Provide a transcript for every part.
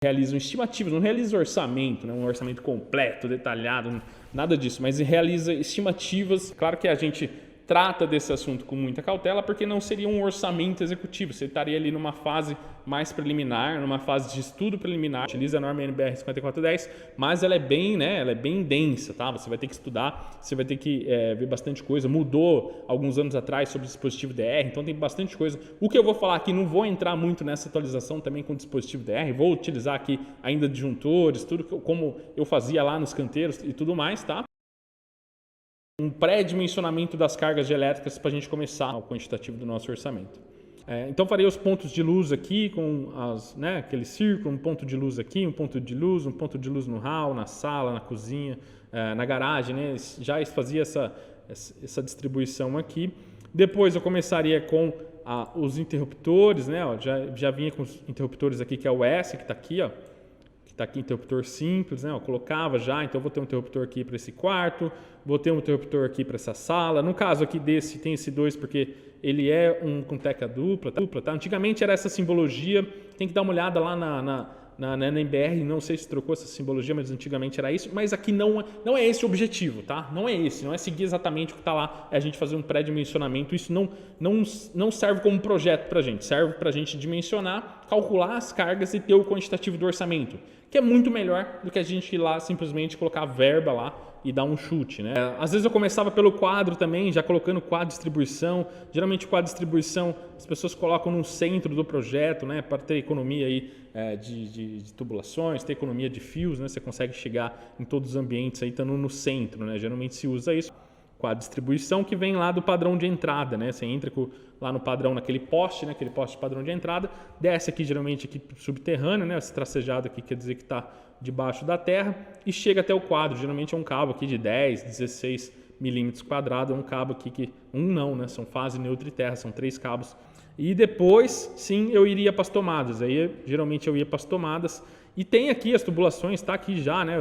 realizam estimativas, não realiza orçamento, né? Um orçamento completo, detalhado, nada disso, mas realiza estimativas. Claro que a gente trata desse assunto com muita cautela, porque não seria um orçamento executivo, você estaria ali numa fase mais preliminar, numa fase de estudo preliminar. Utiliza a norma NBR 5410, mas ela é bem, né, ela é bem densa, tá? Você vai ter que estudar, você vai ter que ver bastante coisa. Mudou alguns anos atrás sobre o dispositivo DR, então tem bastante coisa. O que eu vou falar aqui, não vou entrar muito nessa atualização também com o dispositivo DR, vou utilizar aqui ainda disjuntores, tudo como eu fazia lá nos canteiros e tudo mais, tá? Um pré-dimensionamento das cargas elétricas para a gente começar o quantitativo do nosso orçamento. Então farei os pontos de luz aqui com aquele círculo, um ponto de luz aqui, um ponto de luz no hall, na sala, na cozinha, na garagem, né? Já fazia essa distribuição aqui. Depois eu começaria com os interruptores, né? Já vinha com os interruptores aqui, que é o S, que está aqui, ó. Está aqui interruptor simples, né? Eu colocava já, então vou ter um interruptor aqui para esse quarto, vou ter um interruptor aqui para essa sala. No caso aqui desse, tem esse 2 porque ele é com teca dupla, tá? Antigamente era essa simbologia, tem que dar uma olhada lá na NBR, não sei se trocou essa simbologia, mas antigamente era isso, mas aqui não é esse o objetivo, tá? Não é seguir exatamente o que está lá, é a gente fazer um pré-dimensionamento. Isso não serve como projeto para a gente, serve para a gente dimensionar, calcular as cargas e ter o quantitativo do orçamento, que é muito melhor do que a gente ir lá simplesmente colocar a verba lá e dar um chute, né? Às vezes eu começava pelo quadro também, já colocando quadro de distribuição. Geralmente o quadro de distribuição as pessoas colocam no centro do projeto, né? Para ter economia aí de tubulações, ter economia de fios, né? Você consegue chegar em todos os ambientes aí estando no centro, né? Geralmente se usa isso. Quadro de distribuição que vem lá do padrão de entrada, né? Você entra lá no padrão, naquele poste, né? Aquele poste de padrão de entrada, desce aqui geralmente aqui subterrâneo, né? Esse tracejado aqui quer dizer que está debaixo da terra e chega até o quadro. Geralmente é um cabo aqui de 10, 16 milímetros quadrados, é um cabo aqui que né? São fase, neutro e terra, são 3 cabos. E depois, sim, eu iria para as tomadas. Aí geralmente eu ia para as tomadas. E tem aqui as tubulações, tá aqui já, né?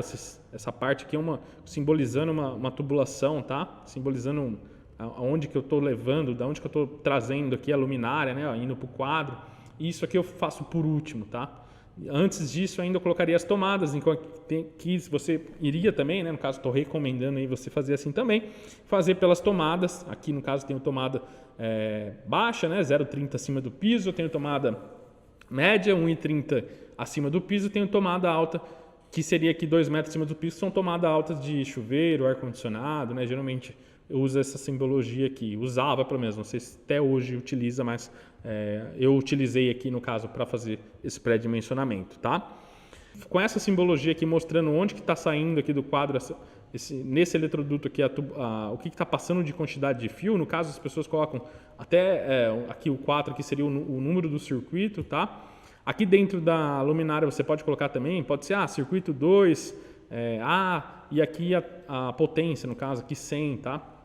Essa parte aqui é simbolizando uma tubulação, tá? Simbolizando aonde que eu estou levando, da onde que eu estou trazendo aqui a luminária, né? Indo para o quadro. E isso aqui eu faço por último, tá? Antes disso, ainda eu colocaria as tomadas, que você iria também, né? No caso, estou recomendando aí você fazer assim também, fazer pelas tomadas. Aqui, no caso, tenho tomada baixa, né? 0,30 acima do piso, eu tenho tomada média, 1,30 acima do piso, tenho tomada alta, que seria aqui 2 metros acima do piso, são tomadas altas de chuveiro, ar-condicionado, né? Geralmente eu uso essa simbologia aqui, usava pelo menos, não sei se até hoje utiliza, mas eu utilizei aqui no caso para fazer esse pré-dimensionamento, tá? Com essa simbologia aqui mostrando onde que está saindo aqui do quadro, nesse eletroduto aqui, o que está passando de quantidade de fio. No caso, as pessoas colocam até aqui o 4, que seria o número do circuito, tá? Aqui dentro da luminária você pode colocar também, pode ser circuito 2, e aqui a potência, no caso aqui 100, tá?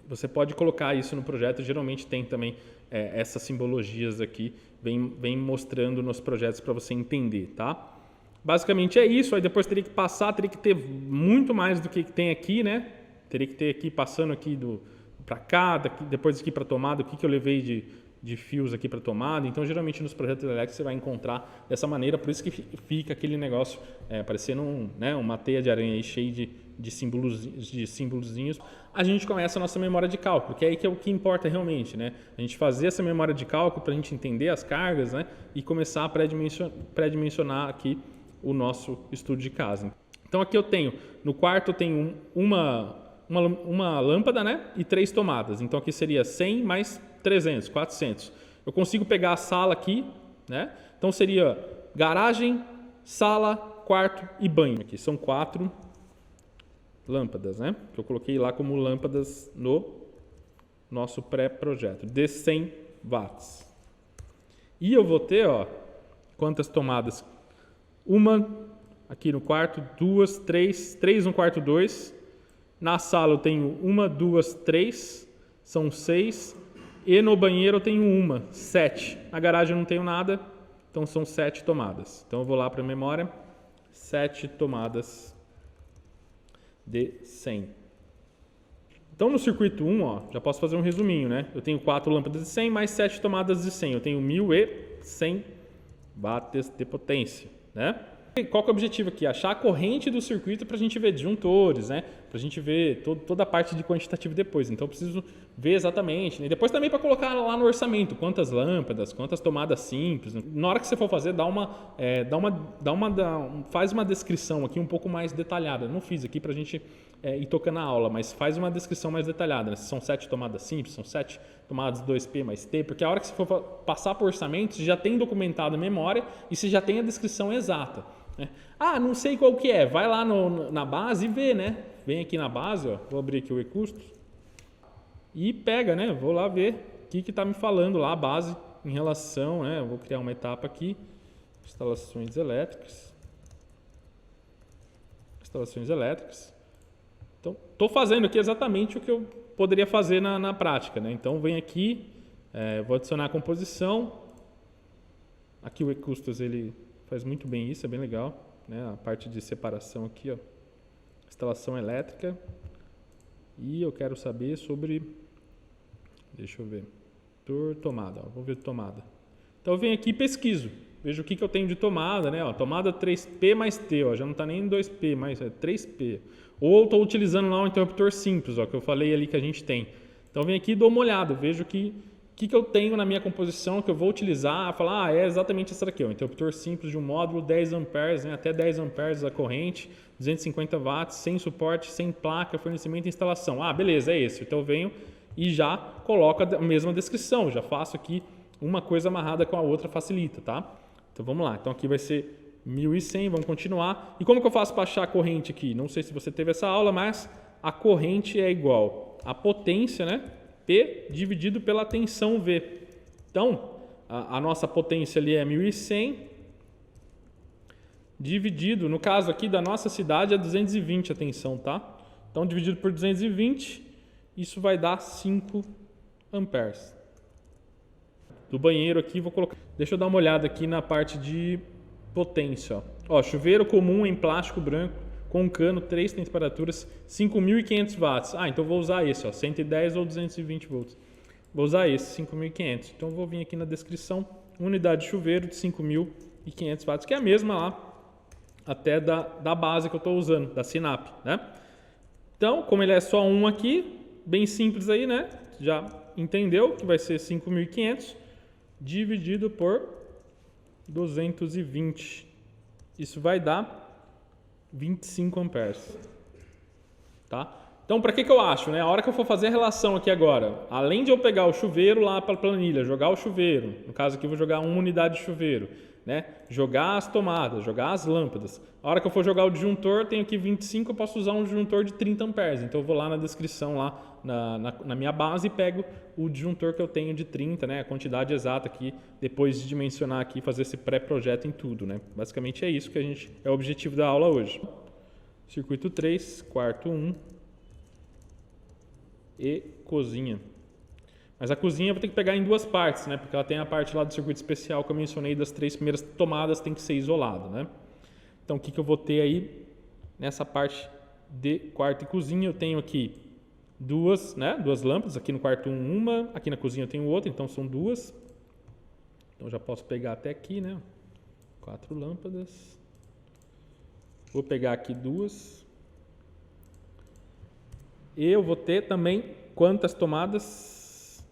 Você pode colocar isso no projeto, geralmente tem também essas simbologias aqui, vem mostrando nos projetos para você entender, tá? Basicamente é isso, aí depois teria que ter muito mais do que tem aqui, né? Teria que ter aqui, passando aqui para cá, depois aqui para tomada, o que eu levei de fios aqui para tomada. Então, geralmente nos projetos elétricos você vai encontrar dessa maneira, por isso que fica aquele negócio parecendo uma teia de aranha aí, cheia de símbolozinhos. A gente começa a nossa memória de cálculo, que é aí que é o que importa realmente, né? A gente fazer essa memória de cálculo para a gente entender as cargas, né? E começar a pré-dimensionar aqui o nosso estudo de casa. Então aqui no quarto eu tenho uma lâmpada, né? E 3 tomadas. Então aqui seria 100 mais 300, 400. Eu consigo pegar a sala aqui, né? Então seria garagem, sala, quarto e banho. Aqui são 4 lâmpadas, né? Que eu coloquei lá como lâmpadas no nosso pré-projeto, de 100 watts. E eu vou ter, quantas tomadas? Uma aqui no quarto, 2, 3 no quarto, 2. Na sala eu tenho 1, 2, 3, são 6. E no banheiro eu tenho 7. Na garagem eu não tenho nada, então são 7 tomadas. Então eu vou lá para a memória, 7 tomadas de 100. Então no circuito 1, já posso fazer um resuminho, né? Eu tenho 4 lâmpadas de 100 mais 7 tomadas de 100. Eu tenho 1.100 watts de potência. né? E qual que é o objetivo aqui? Achar a corrente do circuito para a gente ver disjuntores, né? Para a gente ver toda a parte de quantitativo depois. Então, eu preciso ver exatamente. Né? E depois também para colocar lá no orçamento quantas lâmpadas, quantas tomadas simples. Na hora que você for fazer, faz uma descrição aqui um pouco mais detalhada. Eu não fiz aqui para a gente ir tocando a aula, mas faz uma descrição mais detalhada. Né? Se são 7 tomadas simples, são 7 tomadas 2P mais T, porque a hora que você for passar por orçamento, você já tem documentado a memória e você já tem a descrição exata. Ah, não sei qual que é. Vai lá na base e vê, né? Vem aqui na base, ó. Vou abrir aqui o e-custos e pega, né? Vou lá ver o que está me falando lá a base em relação, né? Vou criar uma etapa aqui, instalações elétricas. Então, estou fazendo aqui exatamente o que eu poderia fazer na prática, né? Então, vem aqui, vou adicionar a composição. Aqui o e-custos, ele faz muito bem isso, é bem legal, né? A parte de separação aqui, ó, instalação elétrica. E eu quero saber sobre, deixa eu ver, por tomada, ó, vou ver tomada. Então eu venho aqui e pesquiso, vejo o que eu tenho de tomada, né? Ó, tomada 3P mais T, ó, já não está nem em 2P, mas é 3P. Ou estou utilizando lá um interruptor simples, ó, que eu falei ali que a gente tem. Então eu venho aqui e dou uma olhada, vejo que eu tenho na minha composição que eu vou utilizar, falar, é exatamente essa daqui, ó, interruptor simples de um módulo, 10 amperes, né, até 10 amperes a corrente, 250 watts, sem suporte, sem placa, fornecimento e instalação. Ah, beleza, é esse. Então eu venho e já coloco a mesma descrição, já faço aqui uma coisa amarrada com a outra, facilita, tá? Então vamos lá, então aqui vai ser 1100, vamos continuar. E como que eu faço para achar a corrente aqui? Não sei se você teve essa aula, mas a corrente é igual a potência, né? P dividido pela tensão V. Então, a nossa potência ali é 1100, dividido, no caso aqui da nossa cidade é 220 a tensão, tá? Então, dividido por 220, isso vai dar 5 amperes. Do banheiro aqui, vou colocar... Deixa eu dar uma olhada aqui na parte de potência. Ó, chuveiro comum em plástico branco, com cano, 3 temperaturas, 5.500 watts. Ah, então vou usar esse, ó, 110 ou 220 volts. Vou usar esse, 5.500. Então vou vir aqui na descrição, unidade de chuveiro de 5.500 watts, que é a mesma lá, até da base que eu estou usando, da Sinap, né? Então, como ele é só um aqui, bem simples aí, né? Já entendeu que vai ser 5.500 dividido por 220. Isso vai dar 25 amperes, tá? Então, para que eu acho, né? A hora que eu for fazer a relação aqui agora, além de eu pegar o chuveiro lá para a planilha, jogar o chuveiro, no caso aqui eu vou jogar uma unidade de chuveiro, né? Jogar as tomadas, jogar as lâmpadas. A hora que eu for jogar o disjuntor, tenho aqui 25, eu posso usar um disjuntor de 30 amperes. Então, eu vou lá na descrição, lá na minha base, e pego o disjuntor que eu tenho de 30, né? A quantidade exata aqui, depois de dimensionar aqui, fazer esse pré-projeto em tudo, né? Basicamente é isso que é o objetivo da aula hoje. Circuito 3, quarto 1 e cozinha. Mas a cozinha eu vou ter que pegar em duas partes, né? Porque ela tem a parte lá do circuito especial que eu mencionei, das 3 primeiras tomadas tem que ser isolado, né? Então, o que eu vou ter aí nessa parte de quarto e cozinha? Eu tenho aqui duas lâmpadas, aqui no quarto uma, aqui na cozinha eu tenho outra, então são duas. Então, já posso pegar até aqui, né? 4 lâmpadas. Vou pegar aqui duas. E eu vou ter também quantas tomadas?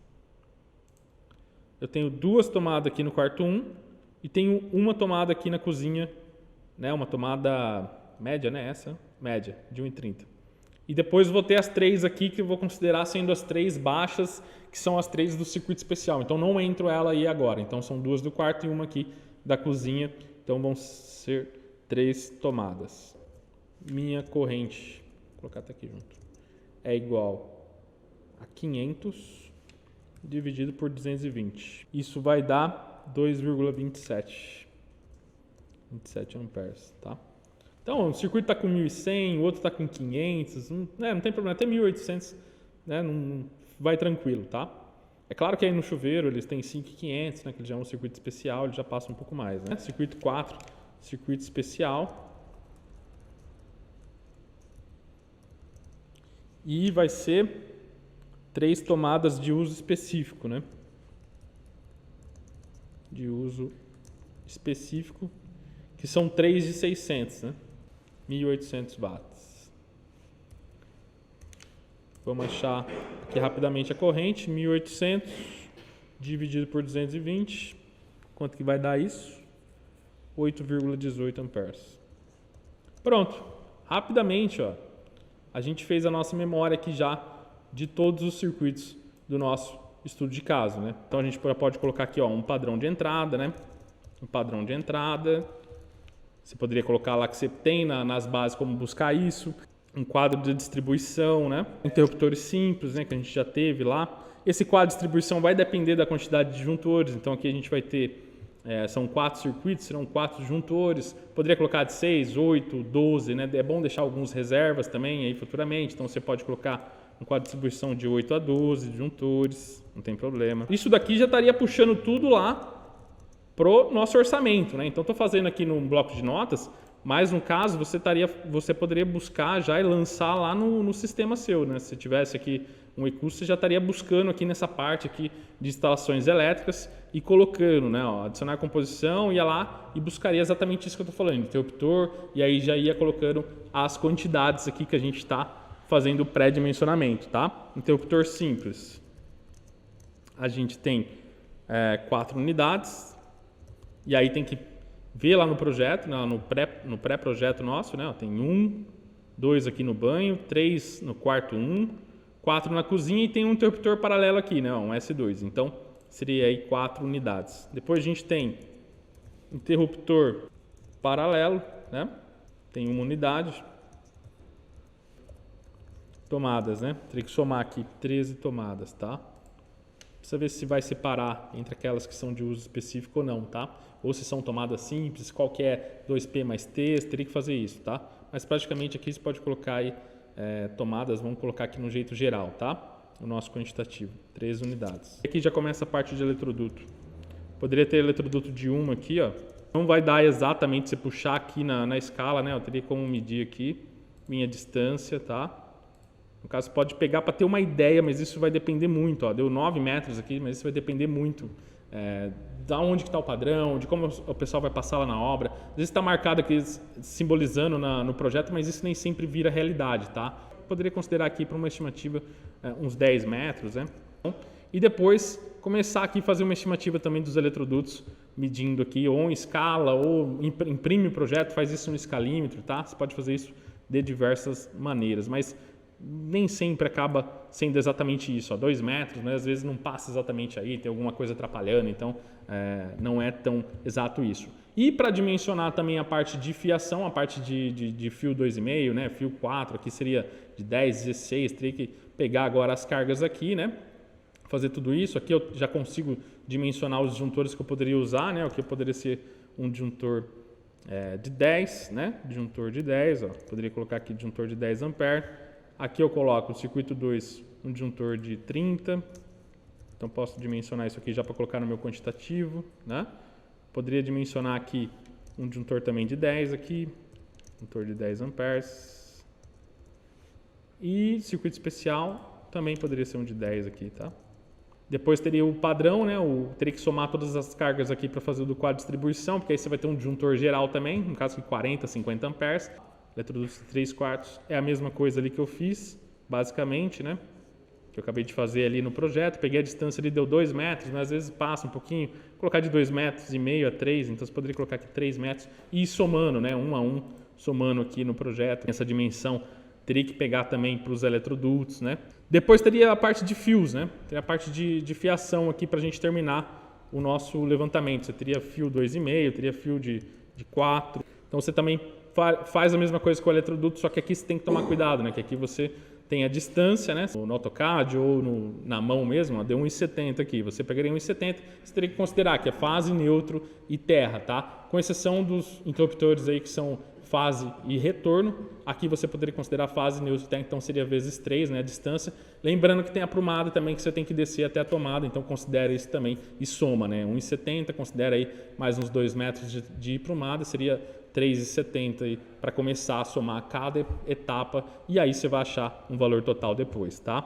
Eu tenho 2 tomadas aqui no quarto 1 e tenho uma tomada aqui na cozinha, né? Uma tomada média, né? Essa, média, de 1,30. E depois vou ter as 3 aqui que eu vou considerar sendo as 3 baixas, que são as 3 do circuito especial. Então não entro ela aí agora. Então são 2 do quarto e uma aqui da cozinha. Então vão ser 3 tomadas. Minha corrente, vou colocar até aqui junto, é igual a 500 dividido por 220. Isso vai dar 2,27. 27 amperes, tá? Então, o circuito está com 1.100, o outro está com 500, não tem problema, até 1.800, né? Não, vai tranquilo, tá? É claro que aí no chuveiro eles têm 5.500, né? Que já é um circuito especial, ele já passa um pouco mais, né? Circuito 4, circuito especial. E vai ser 3 tomadas de uso específico, né? De uso específico, que são 3 de 600, né? 1.800 watts. Vamos achar aqui rapidamente a corrente, 1.800 dividido por 220, quanto que vai dar isso? 8,18 amperes. Pronto, rapidamente, ó, a gente fez a nossa memória aqui já de todos os circuitos do nosso estudo de caso, né? Então a gente pode colocar aqui, ó, um padrão de entrada, né? Um padrão de entrada. Você poderia colocar lá que você tem nas bases como buscar isso. Um quadro de distribuição, né? Interruptores simples, né? Que a gente já teve lá. Esse quadro de distribuição vai depender da quantidade de juntores. Então aqui a gente vai ter, são 4 circuitos, serão 4 juntores. Poderia colocar de 6, 8, 12, né? É bom deixar alguns reservas também aí futuramente. Então você pode colocar um quadro de distribuição de 8 a 12 juntores, não tem problema. Isso daqui já estaria puxando tudo lá pro nosso orçamento, né? Então estou fazendo aqui no bloco de notas, mas no caso você poderia buscar já e lançar lá no sistema seu, né? Se tivesse aqui um e-custo, você já estaria buscando aqui nessa parte aqui de instalações elétricas e colocando, né? Ó, adicionar composição, ia lá e buscaria exatamente isso que eu estou falando, interruptor, e aí já ia colocando as quantidades aqui que a gente está fazendo o pré-dimensionamento, tá? Interruptor simples. A gente tem 4 unidades. E aí tem que ver lá no projeto, né, no pré-projeto nosso, né? Tem 1, 2 aqui no banho, 3 no quarto 1, 4 na cozinha e tem um interruptor paralelo aqui, né? Um S2. Então, seria aí 4 unidades. Depois a gente tem interruptor paralelo, né? Tem uma unidade. Tomadas, né? Teria que somar aqui 13 tomadas, tá? Precisa ver se vai separar entre aquelas que são de uso específico ou não, tá? Ou se são tomadas simples, qual que é 2P mais T, teria que fazer isso, tá? Mas praticamente aqui você pode colocar aí tomadas, vamos colocar aqui no jeito geral, tá? O nosso quantitativo, 13 unidades. Aqui já começa a parte de eletroduto. Poderia ter eletroduto de 1 aqui, ó. Não vai dar exatamente se puxar aqui na escala, né? Eu teria como medir aqui minha distância, tá? No caso, pode pegar para ter uma ideia, mas isso vai depender muito. Ó. Deu 9 metros aqui, mas isso vai depender muito da onde que está o padrão, de como o pessoal vai passar lá na obra. Às vezes está marcado aqui, simbolizando no projeto, mas isso nem sempre vira realidade, tá? Poderia considerar aqui para uma estimativa uns 10 metros, né? E depois começar aqui a fazer uma estimativa também dos eletrodutos, medindo aqui ou em escala, ou imprime o projeto, faz isso no escalímetro, tá? Você pode fazer isso de diversas maneiras, mas nem sempre acaba sendo exatamente isso, 2 metros, mas às vezes não passa exatamente aí, tem alguma coisa atrapalhando, então não é tão exato isso. E para dimensionar também a parte de fiação, a parte de fio 2,5, né, fio 4, aqui seria de 10, 16, teria que pegar agora as cargas aqui, né, fazer tudo isso. Aqui eu já consigo dimensionar os disjuntores que eu poderia usar, né, aqui poderia ser um disjuntor de 10, né, disjuntor de 10, ó, poderia colocar aqui disjuntor de 10 ampere. Aqui eu coloco no circuito 2 um disjuntor de 30, então posso dimensionar isso aqui já para colocar no meu quantitativo, né? Poderia dimensionar aqui um disjuntor também de 10 aqui, disjuntor de 10 amperes. E circuito especial também poderia ser um de 10 aqui, tá? Depois teria o padrão, né? Teria que somar todas as cargas aqui para fazer o do quadro de distribuição, porque aí você vai ter um disjuntor geral também, no caso de 40, 50 amperes. Eletrodutos de 3/4 é a mesma coisa ali que eu fiz, basicamente, né? Que eu acabei de fazer ali no projeto. Peguei a distância ali, deu 2 metros, mas às vezes passa um pouquinho. Vou colocar de 2,5 metros a 3, então você poderia colocar aqui 3 metros e ir somando, né? 1 a 1, somando aqui no projeto. Essa dimensão teria que pegar também para os eletrodutos, né? Depois teria a parte de fios, né? Teria a parte de fiação aqui para a gente terminar o nosso levantamento. Você teria fio 2,5, teria fio de 4. Então você também faz a mesma coisa com o eletroduto, só que aqui você tem que tomar cuidado, né? Que aqui você tem a distância, né? No AutoCAD ou na mão mesmo, ó, deu 1,70 aqui. Você pegaria 1,70, você teria que considerar que é fase, neutro e terra, tá? Com exceção dos interruptores aí que são fase e retorno, aqui você poderia considerar fase, neutro e terra, então seria vezes 3, né? A distância. Lembrando que tem a prumada também que você tem que descer até a tomada, então considera isso também e soma, né? 1,70, considera aí mais uns 2 metros de prumada, seria 3,70 para começar a somar cada etapa e aí você vai achar um valor total depois, tá?